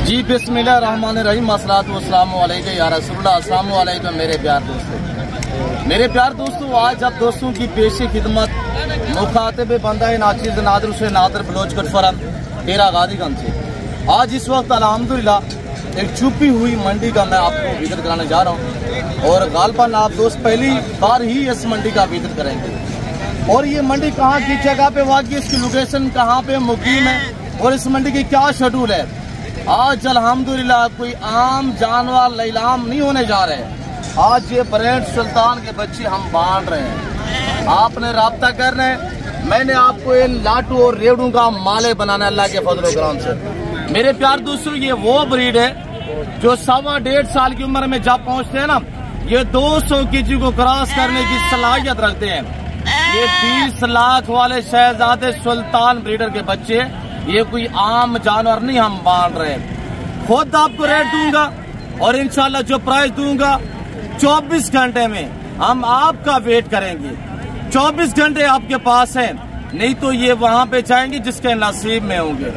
जी बिस्मिल्लाहिर्रहमानिर्रहीम अस्सलाम वालेकुम या रसूलुल्लाह। अस्सलाम वालेकुम मेरे प्यार दोस्तों, आज आप दोस्तों की पेशी खिदमत मुखातिब बंदा नाचीज नादर से नादर बलोच कटफरम डेरा गाजीगंज से आज इस वक्त अल्हम्दुलिल्लाह एक छुपी हुई मंडी का मैं आपको विजिट कराने जा रहा हूँ। और गालबन आप दोस्त पहली बार ही इस मंडी का विजिट करेंगे। और ये मंडी कहाँ की जगह पे वाक़ई, इसकी लोकेशन कहाँ पे मुकीम है और इस मंडी की क्या शेड्यूल है। आज अल्हम्दुलिल्लाह कोई आम जानवर नीलाम नहीं होने जा रहे। आज ये ब्रांड सुल्तान के बच्चे हम बांट रहे हैं। आपने राब्ता करना है। मैंने आपको ये लाटू और रेवड़ू का माले बनाना अल्लाह के फजल करम से। मेरे प्यार दोस्तों, ये वो ब्रीड है जो 1.5 साल की उम्र में जब पहुंचते हैं ना, ये 200 केजी को क्रॉस करने की सलाहियत रखते हैं। ये 20 लाख वाले शहजादे सुल्तान ब्रीडर के बच्चे, ये कोई आम जानवर नहीं हम बांट रहे। खुद आपको रेट दूंगा और इंशाल्लाह जो प्राइस दूंगा 24 घंटे में हम आपका वेट करेंगे। 24 घंटे आपके पास है, नहीं तो ये वहां पे जाएंगे जिसके नसीब में होंगे।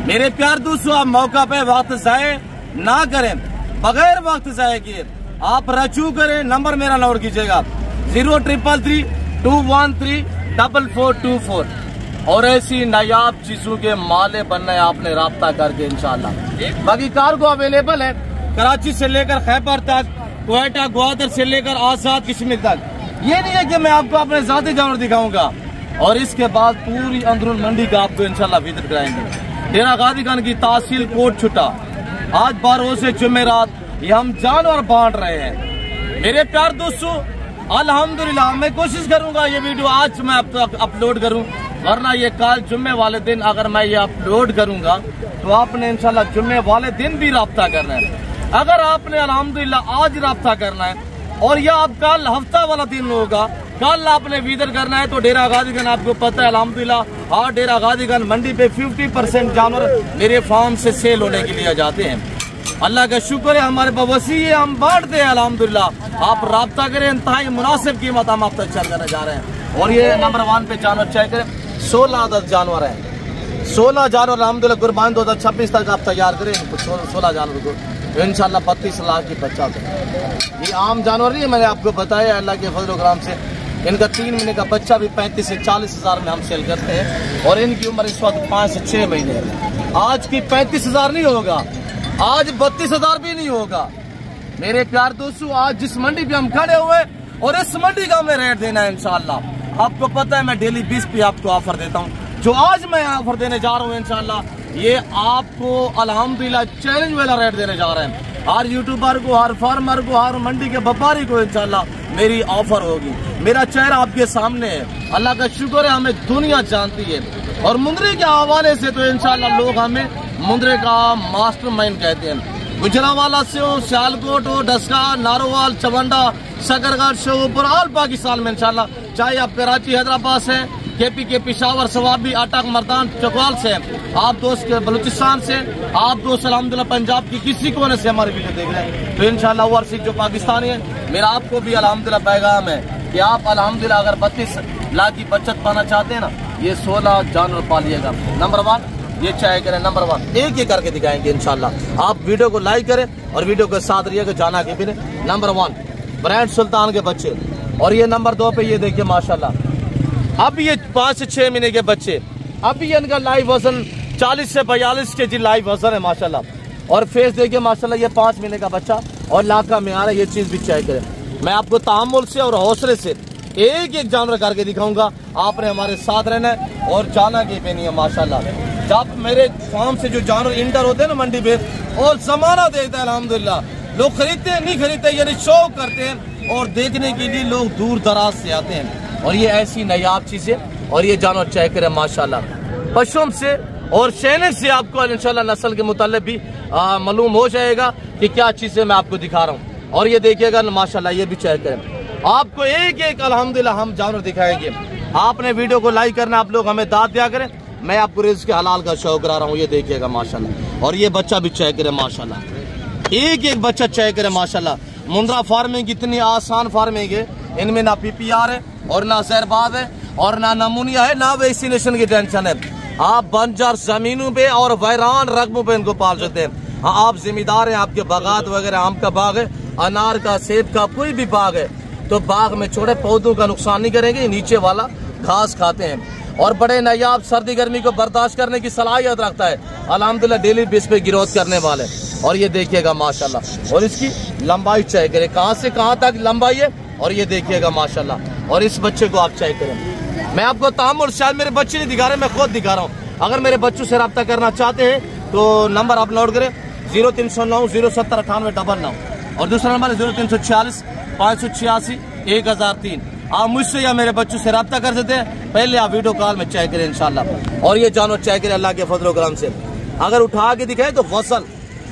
मेरे प्यार दोस्तों, आप मौका पे वक्त जाए ना करें, बगैर वक्त जाए किए आप रजू करें। नंबर मेरा नोट कीजिएगा 0333 213 4424। और ऐसी नायाब चीजों के माले बनना है आपने राब्ता करके इंशाल्लाह। बाकी कार्गो अवेलेबल है कराची से लेकर खैबर तक, क्वेटा ग्वादर से लेकर आजाद कश्मीर तक। ये नहीं है कि मैं आपको अपने जाती जानवर दिखाऊंगा। और इसके बाद पूरी अंदरून मंडी का आपको इंशाल्लाह विजिट कराएंगे। डेरा गाजीगंज की तहसील कोट छुट्टा आज 12 से जुमेरात ये हम जानवर बांट रहे हैं। मेरे प्यार दोस्तों, अल्हम्दुलिल्लाह मैं कोशिश करूंगा ये वीडियो आज मैं अपलोड करूं, वरना ये कल जुम्मे वाले दिन अगर मैं ये अपलोड करूंगा तो आपने इंशाल्लाह जुम्मे वाले दिन भी राब्ता करना है। अगर आपने अल्हम्दुलिल्लाह आज राब्ता करना है और यह आप कल हफ्ता वाला दिन होगा, कल आपने विजिट करना है तो डेरा गाजीगंज आपको पता है अल्हम्दुलिल्लाह हर डेरा गाजीगंज मंडी पे 50% जानवर मेरे फार्म से सेल होने के लिए जाते हैं। अल्लाह का शुक्र है, हमारे पास वसी है, हम बांटते हैं अल्हम्दुलिल्लाह। आप राब्ता करें, इंतहाई मुनासिब कीमत हम आप तक चल करने जा रहे हैं। और ये नंबर 1 पे जानवर चेक करें, 16 जानवर है। 16 जानवर अल्हम्दुलिल्लाह कुर्बान 2026 तक आप तैयार करें 16 जानवर को इंशाल्लाह 32 लाख की बच्चा। ये आम जानवर नहीं है, मैंने आपको बताया अल्लाह के फजल करम से। इनका 3 महीने का बच्चा भी 35 से 40 हजार में हम सेल करते हैं। और इनकी उम्र इस वक्त 5 से 6 महीने है। आज की 35 हजार नहीं होगा, आज 32 हजार भी नहीं होगा। मेरे प्यार दोस्तों, आज जिस मंडी पे हम खड़े हुए और इस मंडी का हमें रेट देना है इंशाल्लाह। आपको पता है मैं डेली 20 पे आपको ऑफर देता हूँ। जो आज मैं ऑफर देने जा रहा हूँ इंशाल्लाह ये आपको अल्हम्दुलिल्लाह चैलेंज वाला रेट देने जा रहे हैं। हर यूट्यूबर को, हर फार्मर को, हर मंडी के व्यापारी को इंशाल्लाह मेरी ऑफर होगी। मेरा चेहरा आपके सामने है। अल्लाह का शुक्र है, हमें दुनिया जानती है। और मुंद्रे के हवाले से तो इंशाल्लाह लोग हमें मुंद्रे का मास्टरमाइंड कहते हैं। गुजरावाला से हो, सियालकोट हो, डस्का, नारोवाल, चवंडा, शकरगढ़ से ऊपर ऑल पाकिस्तान में इंशाल्लाह, चाहे आप कराची हैदराबाद से, केपी के पिशावर, सवाबी, अटक, मर्दान, चकवाल से, आप दोस्त के बलूचिस्तान से, आप दोस्त अल्हम्दुलिल्लाह पंजाब की किसी कोने से हमारे वीडियो देख रहे हैं तो इंशाल्लाह वो सिख जो पाकिस्तानी है, मेरा आपको भी अल्हम्दुलिल्लाह पैगाम है कि आप अल्हम्दुलिल्लाह अगर 32 लाख की बचत पाना चाहते हैं ना, ये 16 जानवर पालिएगा। नंबर 1 ये चाहे करें, नंबर 1 एक एक करके दिखाएंगे इंशाल्लाह। आप वीडियो को लाइक करें और वीडियो के साथ रहिएगा जाना के भी। नंबर 1 ब्रांड सुल्तान के बच्चे। और ये नंबर 2 पे ये देखिए माशाल्लाह अब ये 5 से 6 महीने के बच्चे, अभी इनका लाइव वजन 40 से 42 केजी लाइव वजन है माशाल्लाह। और फेस देखिए माशाल्लाह, ये 5 महीने का बच्चा और लाका में आ रहा है। ये चीज भी चेक करें। मैं आपको तामुल से और हौसले से एक एक जानवर करके दिखाऊंगा। आपने हमारे साथ रहना है और जाना के पे नहीं है माशाल्लाह। जब मेरे फार्म से जो जानवर इंटर होते हैं ना मंडी पे, और जमाना देखता है अल्हम्दुलिल्लाह। लोग खरीदते हैं, नहीं खरीदते, यानी शौक करते हैं और देखने के लिए लोग दूर दराज से आते हैं। और ये ऐसी नायाब चीजें और ये जानवर चेक करें माशाल्लाह। पशुओं से और शहने से आपको इंशाल्लाह नस्ल के मुताल्लिक भी मालूम हो जाएगा कि क्या चीजें मैं आपको दिखा रहा हूँ। और ये देखिएगा माशाल्लाह, ये भी चेक करें। आपको एक एक अल्हम्दुलिल्लाह हम जानवर दिखाएंगे। आपने वीडियो को लाइक करना, आप लोग हमें दाद दिया करें। मैं आपको रिज़्क़ हलाल का शौक करा रहा हूँ। ये देखिएगा माशाल्लाह। और ये बच्चा भी चेक करें माशाल्लाह, एक एक बच्चा चेक करें माशाल्लाह। मुंद्रा फार्मिंग इतनी आसान फार्मिंग है, इनमें ना PPR है और ना जहरबाद है और ना नमूनिया है, ना वैक्सीनेशन की टेंशन है। आप बंजर जमीनों पे और वैरान रकबों पे इनको पाल सकते हैं। हाँ, आप जिम्मेदार हैं, आपके बागात वगैरह, आम का बाग है, अनार का, सेब का, कोई भी बाग है, तो बाग में छोटे पौधों का नुकसान नहीं करेंगे, नीचे वाला घास खाते हैं। और बड़े नायाब सर्दी गर्मी को बर्दाश्त करने की सलाहियत रखता है। अल्हम्दुलिल्लाह डेली बेस पे ग्रोथ करने वाले। और ये देखिएगा माशाल्लाह, और इसकी लंबाई चेक करें, कहाँ से कहाँ तक लंबाई है, और ये देखिएगा माशाल्लाह। और इस बच्चे को आप चेक करें, मैं आपको तामुल शायद मेरे बच्चे नहीं दिखा रहे, मैं खुद दिखा रहा हूँ। अगर मेरे बच्चों से रब्ता करना चाहते हैं तो नंबर आप नोट करें 0309 070 9899 और दूसरा नंबर 0346 586 1003। आप मुझसे या मेरे बच्चों से रब्ता कर सकते हैं। पहले आप वीडियो कॉल में चेक करें इंशाल्लाह। और ये जानवर चेक करें अल्लाह के फजल करम से। अगर उठा के दिखाए तो वसल,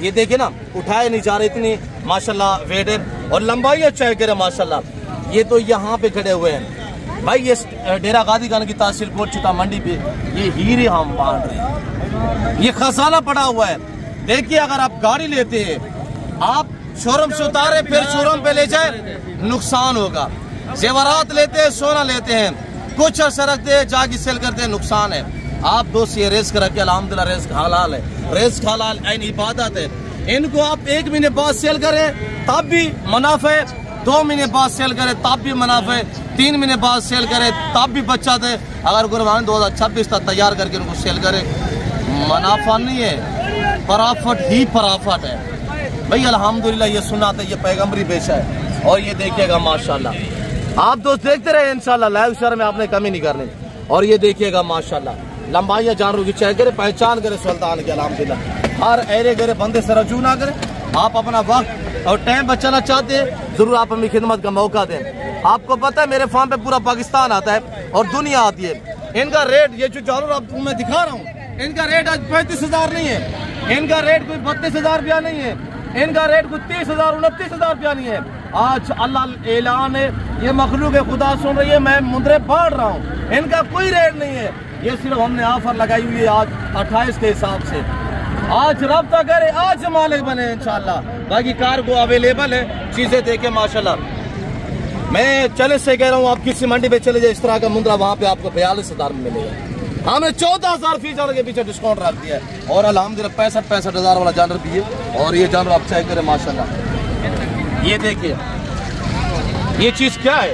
ये देखिए ना, उठाए नहीं जा रहे, इतनी माशाल्लाह वेट है। और लंबाई चेक करें माशाल्लाह। ये तो यहाँ पे खड़े हुए हैं भाई, ये डेरा गादी खान की तहसील कोट चुका मंडी पे ये हीरे हम बांट रहे हैं, ये खजाना पड़ा हुआ है। देखिए, अगर आप गाड़ी लेते हैं, आप शोरूम से उतारे फिर शोरूम पे ले जाए, नुकसान होगा। जेवरात लेते हैं, सोना लेते हैं, कुछ अर्सा रखते हैं, जाके सेल करते हैं, नुकसान है। आप दोस्त ये रिस्क रखे, अल्हम्दुलिल्लाह रिस्क हलाल है, रिस्क हलाल ऐन इबादत है। इनको आप 1 महीने बाद सेल करें तब भी मुनाफा है, 2 महीने बाद सेल करें तब भी मुनाफा है, 3 महीने बाद सेल करें तब भी बच्चा दे। अगर कुर्बानी 2026 तक तैयार करके उनको सेल करें, मुनाफा नहीं है, प्रॉफिट ही प्रॉफिट है भाई। अल्हम्दुलिल्लाह ये सुनाते, ये पैगंबरी पेशा है। और ये देखिएगा माशाल्लाह, आप दोस्त देखते रहे इंशाल्लाह, लाइव शेयर में आपने कमी नहीं करनी। और ये देखिएगा माशाल्लाह, लंबाइयाँ जानवरों की चेक करे, पहचान करे सुल्तान की। अल्हम्दुलिल्लाह हर एरे गरे बंदे से रजू ना करें। आप अपना वक्त और टाइम बचाना चाहते हैं, जरूर आप हमें खिदमत का मौका दें। आपको पता है मेरे फार्म पे पूरा पाकिस्तान आता है और दुनिया आती है। इनका रेट, ये जो जानवर आपको मैं दिखा रहा हूँ, इनका रेट आज 35,000 नहीं है, इनका रेट कोई 32,000 रुपया नहीं है, इनका रेट कोई 30,000 29,000 रुपया नहीं है। आज अल्लाह ऐलान है, ये मखलूक खुदा सुन रही है, मैं मुद्रे बांट रहा हूँ, इनका कोई रेट नहीं है। ये सिर्फ हमने ऑफर लगाई हुई है आज 28 के हिसाब से। आज रब्ता करे, आज मालिक बने इंशाल्लाह। बाकी कार को अवेलेबल है, चीजें देखे माशाल्लाह। मैं चले से कह रहा हूँ, आप किसी मंडी पे चले जाए, इस तरह का मुद्रा वहाँ पे आपको 42,000 में मिलेगा। हमने 14,000 फीस के पीछे डिस्काउंट रख दिया है। और अल्हम्दुलिल्लाह 65,000 वाला जानवर भी है। और ये जानवर आप चेक करें माशाल्लाह। ये देखिए, ये चीज क्या है,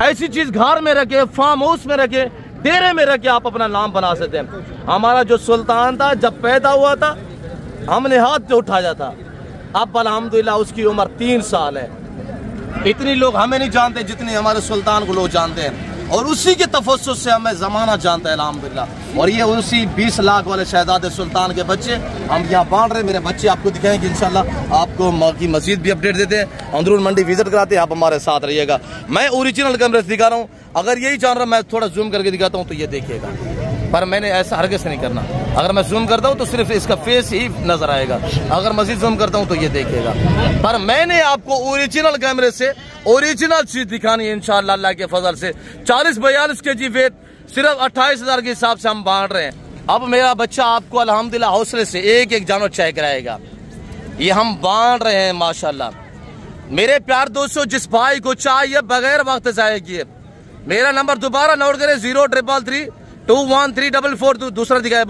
ऐसी चीज घर में रखे, फार्म हाउस में रखे, डेरे में रखे आप अपना नाम बना सकते हैं। हमारा जो सुल्तान था जब पैदा हुआ था, हमने हाथ पे उठाया था। अब अल्हम्दुलिल्लाह उसकी उम्र 3 साल है। इतनी लोग हमें नहीं जानते जितने हमारे सुल्तान को लोग जानते हैं। और उसी के तफस्सुस से हमें जमाना जानता है अल्हम्दुलिल्लाह। और ये उसी 20 लाख वाले शहजादे सुल्तान के बच्चे हम यहाँ बांट रहे हैं। मेरे बच्चे आपको दिखाएंगे इंशाल्लाह, आपको की मस्जिद भी अपडेट देते हैं, अंदरून मंडी विजिट कराते हैं। आप हमारे साथ रहिएगा। मैं ओरिजिनल कैमरे से दिखा रहा हूँ। अगर यही जानवर मैं थोड़ा जूम करके दिखाता हूँ तो ये देखिएगा, पर मैंने ऐसा हरगिज़ नहीं करना। अगर मैं जूम करता हूँ तो सिर्फ इसका फेस ही नजर आएगा, अगर मजीद जूम करता हूँ तो ये देखिएगा। पर मैंने आपको ओरिजिनल कैमरे से ओरिजिनल चीज दिखानी है इंशाअल्लाह अल्लाह के फजल से। 40-42 kg वेट सिर्फ 28,000 के हिसाब से हम बांट रहे हैं। अब मेरा बच्चा आपको अल्हम्दुलिल्लाह हौसले से एक एक जानवर चेक कराएगा। ये हम बांट रहे हैं माशाल्लाह। मेरे प्यार दोस्तों, जिस भाई को चाहिए बगैर वक्त जाए किए, मेरा नंबर दोबारा नोट करें 0333 21344। दूसरा दिखाए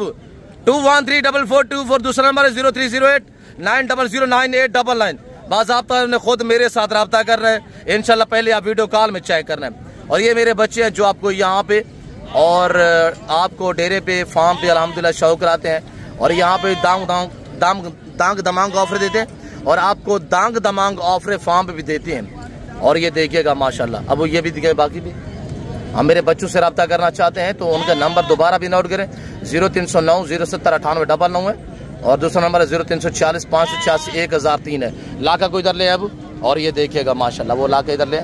2134424। दूसरा नंबर है 0308 9009899। बाज़ाब्ता ने खुद मेरे साथ रब्ता कर रहे हैं इंशाल्लाह। पहले आप वीडियो कॉल में चेक करना है। और ये मेरे बच्चे हैं जो आपको यहाँ पे और आपको डेरे पे फार्म पे अल्हम्दुलिल्लाह शो कराते हैं। और यहाँ पे दांग दमांग ऑफर देते हैं और आपको दांग दमांग ऑफर फार्म पे भी देते हैं। और ये देखिएगा माशाल्लाह। अब ये भी दिखाए, बाकी भी हम मेरे बच्चों से रब्ता करना चाहते हैं तो उनका नंबर दोबारा भी नोट करें 0309 070 9899 है। और दूसरा नंबर है 0346 586 1003 है। लाका को इधर ले अब। और ये देखिएगा माशाल्लाह, वो लाका इधर ले।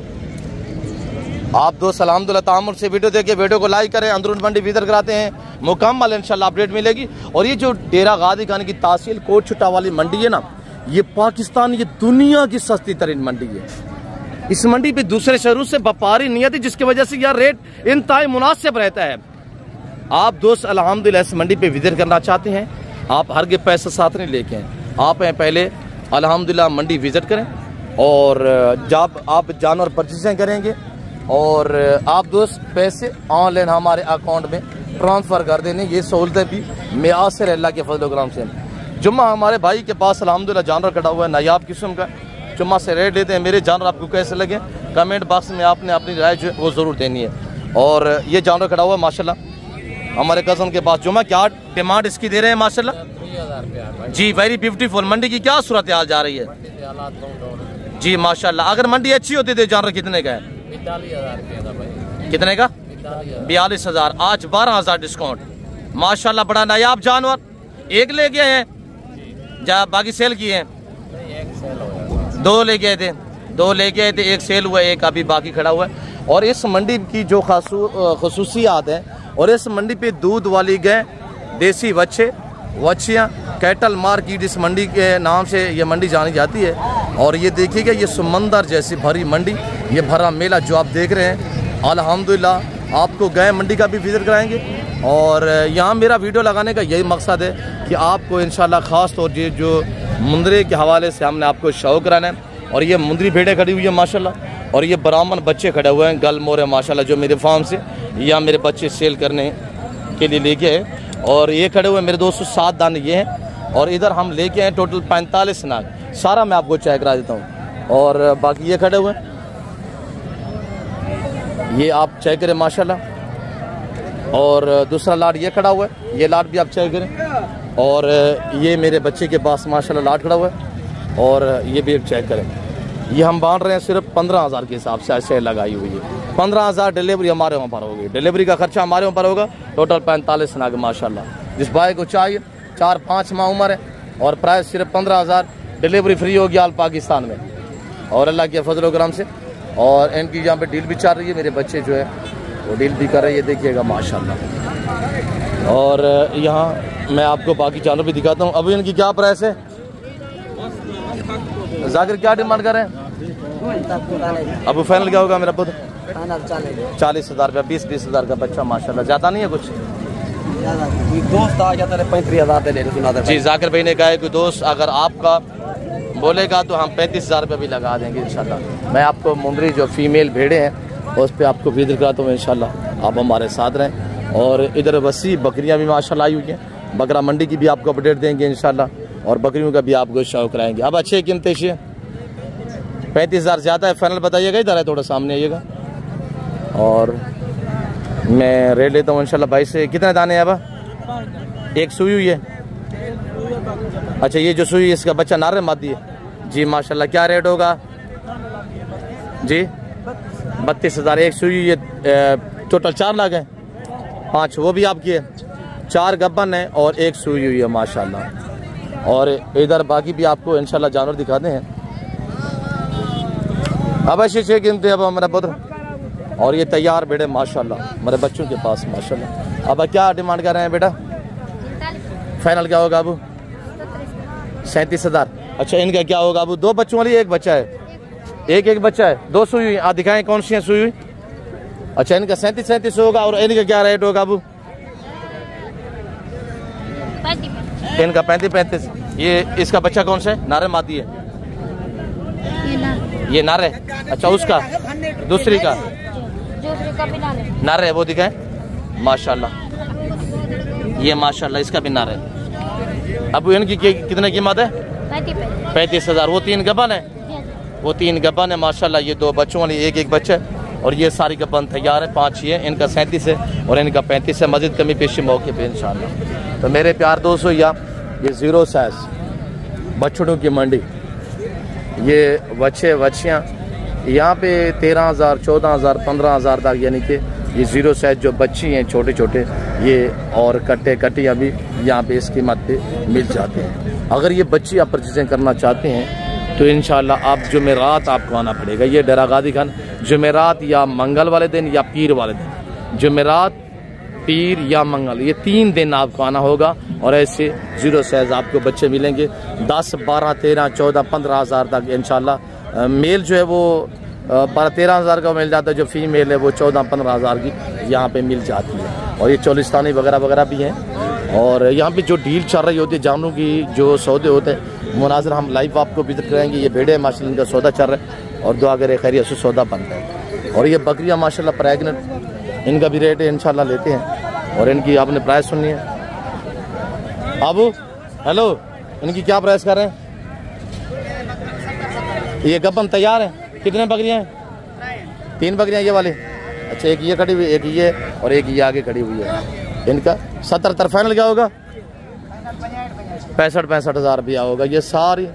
आप दोस्त अल्हम्दुलिल्लाह तामुल से वीडियो देखिए, वीडियो को लाइक करें, अंदरून मंडी विजिट कराते हैं, मुकम्मल इंशाल्लाह अपडेट मिलेगी। और ये जो डेरा गादी खान की तहसील कोट छुट्टा वाली मंडी है ना, ये पाकिस्तान, ये दुनिया की सस्ती तरीन मंडी है। इस मंडी पे दूसरे शहरों से व्यापारी नहीं आती, जिसकी वजह से यार रेट इंतहाई मुनासिब रहता है। आप दोस्त अल्हम्दुलिल्लाह इस मंडी पे विजिट करना चाहते हैं, आप हर के पैसे साथ नहीं लेके हैं, आप पहले अल्हम्दुलिल्लाह मंडी विजिट करें। और जब आप जानवर परचेजिंग करेंगे और आप दोस्त पैसे ऑनलाइन हमारे अकाउंट में ट्रांसफ़र कर देने। ये सहूलतें भी मुयस्सर अल्लाह के फजल करम से। जुम्मा हमारे भाई के पास अल्हम्दुलिल्लाह जानवर कटा हुआ है नायाब किस्म का। जुम्मा से रेट लेते हैं। मेरे जानवर आपको कैसे लगे कमेंट बॉक्स में आपने अपनी राय जो है वो ज़रूर देनी है। और ये जानवर कटा हुआ है माशाल्लाह हमारे कज़न के पास। जुम्मा क्या डिमांड इसकी दे रहे हैं माशाल्लाह? 3000 जी वेरी ब्यूटीफुल। मंडी की क्या सूरत हाल जा रही है जी माशाल्लाह? अगर मंडी अच्छी होती तो जानवर कितने का है? 42,000 कितने का? 42,000। आज 12,000 डिस्काउंट माशाल्लाह। बड़ा नायाब जानवर। एक ले गए हैं जा बाकी सेल किए हैं? दो ले गए थे, एक सेल हुआ, एक अभी बाकी खड़ा हुआ है। और इस मंडी की जो खसूसियात है और इस मंडी पे दूध वाली गाय, देसी बच्चे वच्छियाँ, कैटल मार्केट इस मंडी के नाम से ये मंडी जानी जाती है। और ये देखिएगा ये समंदर जैसी भरी मंडी, ये भरा मेला जो आप देख रहे हैं अल्हम्दुलिल्लाह। आपको गाय मंडी का भी विजिट कराएंगे। और यहाँ मेरा वीडियो लगाने का यही मकसद है कि आपको इंशाल्लाह ख़ास तौर से जो मुंदरे के हवाले से हमने आपको शौक़ कराना है। और ये मुंदरी भेड़ें खड़ी हुई है माशाल्लाह। और ये ब्राह्मण बच्चे खड़े हुए हैं गल मोर है माशाल्लाह जो मेरे फार्म से या मेरे बच्चे सेल करने के लिए लेके आए। और ये खड़े हुए मेरे दोस्तों 7 दाने ये हैं। और इधर हम लेके आए टोटल 45 नाग। सारा मैं आपको चेक करा देता हूँ। और बाकी ये खड़े हुए हैं, ये आप चेक करें माशाल्लाह। और दूसरा लाट ये खड़ा हुआ है, ये लाट भी आप चेक करें। और ये मेरे बच्चे के पास माशाल्लाह लाट खड़ा हुआ है। और ये भी चेक करें। ये हम बांध रहे हैं सिर्फ 15,000 के हिसाब से ऐसे लगाई हुई है। 15,000 डिलीवरी हमारे वहाँ पर होगी। डिलीवरी का खर्चा हमारे वहाँ पर होगा। टोटल 45 नाग माशाल्लाह। जिस भाई को चाहिए 4-5 माह उम्र है और प्राइस सिर्फ 15,000। डिलीवरी फ्री होगी आल पाकिस्तान में और अल्लाह के फजल करम से। और इनकी यहाँ पे डील भी चल रही है। मेरे बच्चे जो है वो डील भी कर रहे हैं, ये देखिएगा माशाल्लाह। और यहाँ मैं आपको बाकी जानवर भी दिखाता हूँ। अभी इनकी क्या प्राइस है? जाकिर क्या डिमांड कर रहे हैं? अब फाइनल क्या होगा मेरा पुत्र? 40,000 रुपया। 20-20,000 का बच्चा माशाल्लाह। ज़्यादा नहीं है कुछ? दोस्त आ जाता है 35,000 जी जाकिर भाई ने कहा है कि दोस्त अगर आपका बोलेगा तो हम 35,000 रुपये भी लगा देंगे इंशाल्लाह। मैं आपको मुंदरी जो फीमेल भेड़े हैं उस पर आपको विजिट कराता हूँ इंशाल्लाह। आप हमारे साथ रहें। और इधर वसी बकरियाँ भी माशाल्लाह आई हुई हैं। बकरा मंडी की भी आपको अपडेट देंगे इंशाल्लाह। और बकरियों का भी आपको शौक कराएंगे। अब अच्छे कीमतें से 35,000 ज़्यादा है, फाइनल बताइएगा। इधर है थोड़ा सामने आइएगा। और मैं रेट लेता हूँ इंशाल्लाह भाई से। कितने दाने हैं अब? एक सुई हुई है। अच्छा ये जो सुई इसका बच्चा नारे मादी है जी माशाल्लाह। क्या रेट होगा जी? 32,000। एक सुई हुई है। टोटल 4 लाख है। 5 वो भी आपकी है। 4 गब्बन है और एक सुई हुई है माशाल्लाह। और इधर बाकी भी आपको इंशाल्लाह जानवर दिखाते हैं। अब ऐसे 6 कीमतें अब हमारा पुत्र। और ये तैयार बेटे माशाल्लाह मेरे बच्चों के पास माशाल्लाह। अब क्या डिमांड कर रहे हैं बेटा? फाइनल क्या होगा अबू? 37,000। अच्छा इनका क्या होगा अबू? 2 बच्चों वाली एक बच्चा है? एक बच्चा है। 2 सुई हुई। आप दिखाएं कौन सी है सुई हुई? अच्छा इनका 37 होगा। और इनका क्या रेट होगा अबू? इनका 35। ये इसका बच्चा कौन सा है? नारे मादी है ये नारे। अच्छा उसका दूसरी का नारे वो दिखाए माशाल्लाह। ये माशाल्लाह इसका भी नारे। अब इनकी कितने कीमत है? 35,000। वो 3 गब्बन है। वो 3 गब्बन है माशाल्लाह। ये 2 बच्चों वाली एक बच्चा है। और ये सारी गब्बन तैयार है। 5 ही है। इनका 37 है और इनका 35 है। मजीद कमी पेशी मौके पे इंशाल्लाह। तो मेरे प्यार दोस्तों ये 0 साइज बछड़ों की मंडी, ये बच्चे बच्चियाँ यहाँ पे 13,000, 14,000, 15,000 तक यानी कि ये 0 साइज जो बच्ची हैं छोटे छोटे ये। और कट्टियाँ भी यहाँ पे इस कीमत पे मिल जाते हैं। अगर ये बच्ची आप परचेजिंग करना चाहते हैं तो इंशाल्लाह आप जुमेरात आपको आना पड़ेगा। ये डेरा गादी खान जुमेरात या मंगल वाले दिन या पीर वाले दिन। जुमेरात, पीर या मंगल ये 3 दिन आपको आना होगा। और ऐसे 0 साइज आपको बच्चे मिलेंगे 10, 12, 13, 14, 15,000 तक इंशाल्लाह। मेल जो है वो 12-13 हज़ार का मिल जाता है। जो फीमेल है वो 14-15 हज़ार की यहाँ पे मिल जाती है। और ये चोलिस्तानी वगैरह वगैरह भी हैं। और यहाँ पे जो डील चल रही होती है जानवरों की, जो सौदे होते हैं मुनाज़र हम लाइव आपको विजिट कराएंगे। ये भेड़े माशाल्लाह इनका सौदा चल रहा है और दुआ करे खैरियत से सौदा बनता है। और ये बकरियाँ माशाल्लाह प्रेगनेंट, इनका भी रेट इंशाल्लाह लेते हैं। और इनकी आपने प्राइस सुननी है। अबू हेलो, इनकी क्या प्राइस कर रहे हैं? ये गब्बन तैयार है। कितने बकरियां हैं? 3 बकरियां ये वाले। अच्छा, एक ये खड़ी हुई, एक ये और एक ये आगे खड़ी हुई है। इनका 70 फाइनल क्या होगा? 65 हज़ार रुपया होगा। ये सारी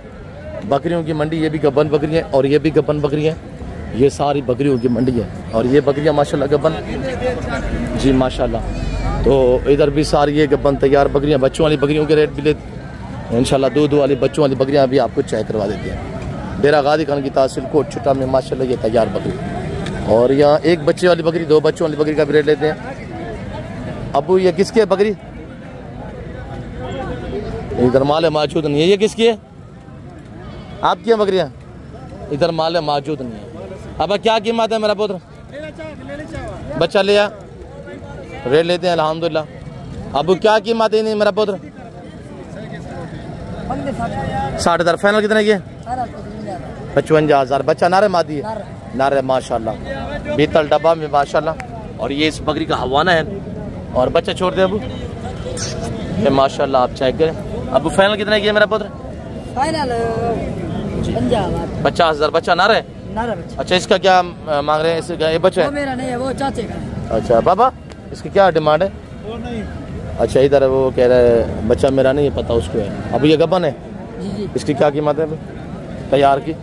बकरियों की मंडी, ये भी गब्बन बकरियां और ये भी गब्बन बकरियां, ये सारी बकरियों की मंडी है। और ये बकरियां माशाल्लाह गब्बन जी माशाल्लाह। तो इधर भी सारी ये गब्बन तैयार बकरियां, बच्चों वाली बकरियों के रेट भी लेते इंशाल्लाह। दूध वाली बच्चों वाली बकरियां भी आपको चेक करवा देते हैं। डेरा गादी खान की तहसील कोट छुट्टा में माशाल्लाह ये तैयार बकरी। और यहाँ एक बच्चे वाली बकरी, 2 बच्चों वाली बकरी का भी रेट लेते हैं। अबू ये किसकी है बकरी? इधर माल है मौजूद नहीं है। ये किसकी है? आपकी है बकरियाँ? इधर माल है मौजूद नहीं है। अब क्या कीमत है मेरा पुत्र? बच्चा लिया, रेट लेते हैं अल्हम्दुलिल्लाह। अबू क्या कीमत है नहीं मेरा पुत्र? 60,000 फाइनल कितने की है? 55,000। बच्चा नारे मादी है? नारे माशाल्लाह, बीतल डब्बा में माशाल्लाह। और ये इस बकरी का हवाना है। और बच्चा छोड़ दे अबू, ये माशाल्लाह आप चेक करें। अबू फाइनल कितने की है मेरा पुत्र? फाइनल 50,000। बच्चा नारे? अच्छा, इसका क्या मांग रहे हैं? इसका ये बच्चा है? वो मेरा नहीं है, वो चाचे का है। अच्छा बाबा, इसकी क्या डिमांड है? वो नहीं। अच्छा, इधर वो कह रहा है बच्चा मेरा नहीं है, पता उसको है। अब ये गब्बन है? जी जी। इसकी क्या कीमत है तैयार की?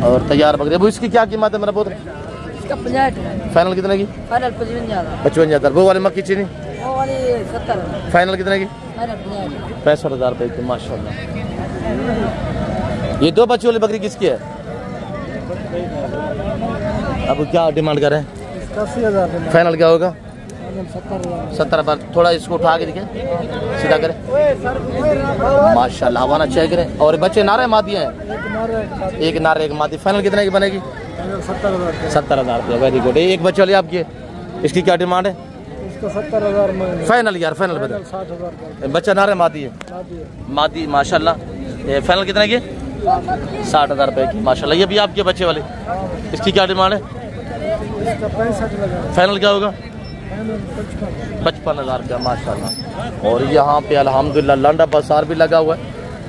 और तैयार बकरी अबू इसकी क्या कीमत है मेरा पुत्र? इसका 50 फाइनल कितने की? फाइनल 55,000। 55,000। वो वाले मक्की चीनी वो वाली 70। फाइनल कितने की? फाइनल 50। 65,000 रुपये की माशाल्लाह। ये 2 बच्चों वाली बकरी किसकी है? अब क्या डिमांड कर रहे हैं? 80,000। फाइनल क्या होगा? 70,000। 70 बार। थोड़ा इसको उठा के दिखे, सीधा करें माशाल्लाह, हवाना चेक करें। और बच्चे नारे मादी हैं? एक नारे एक मादी। फाइनल कितने की बनेगी? 70,000 रुपया। Very good. एक बच्चे वाली आपकी है, इसकी क्या डिमांड है? इसका 70,000 फाइनल यार, फाइनल बता। 60,000। बच्चा नारे मादी है? मादी माशाल्लाह। ये फाइनल कितने की? 60,000 रुपये की माशाल्लाह। ये भी आपके बच्चे वाले, इसकी क्या डिमांड है? इसका 65,000। फाइनल क्या होगा? 55,000 रुपया माशाल्लाह। और यहाँ पे अल्हम्दुलिल्लाह लांडा बाजार भी लगा हुआ है।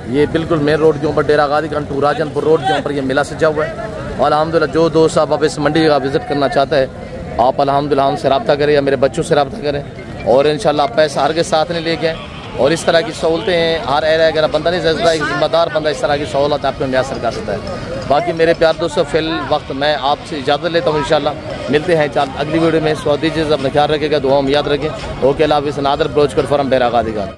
ये बिल्कुल मेन रोड के ऊपर, डेरा गादी खान टू राजनपुर रोड के ऊपर ये मेला सजा हुआ है। और अल्हम्दुलिल्लाह जो दोस्त आप अब इस मंडी का विज़िट करना चाहते हैं, आप अल्हम्दुलिल्लाह हमसे रब्ता करें या मेरे बच्चों से रब्ता करें। और इंशाल्लाह पैसा हर के साथ नहीं लेके आए। और इस तरह की सहूलतें हैं हर एरिया, अगर बंदा नहीं समझता, एक जिम्मेदार बंदा इस तरह की सहूलत आपको मैसर कर सकता है। बाकी मेरे प्यार दोस्तों, फिल वक्त मैं आपसे इजाज़त लेता हूँ। इंशाल्लाह मिलते हैं अगली वीडियो में। सो दीजिए, अपना ख्याल रखिएगा, दुआ में याद रखें। ओके, अल्लाह हाफ़िज़। नादर ब्रोच कर फॉरम डेरा गादी खान।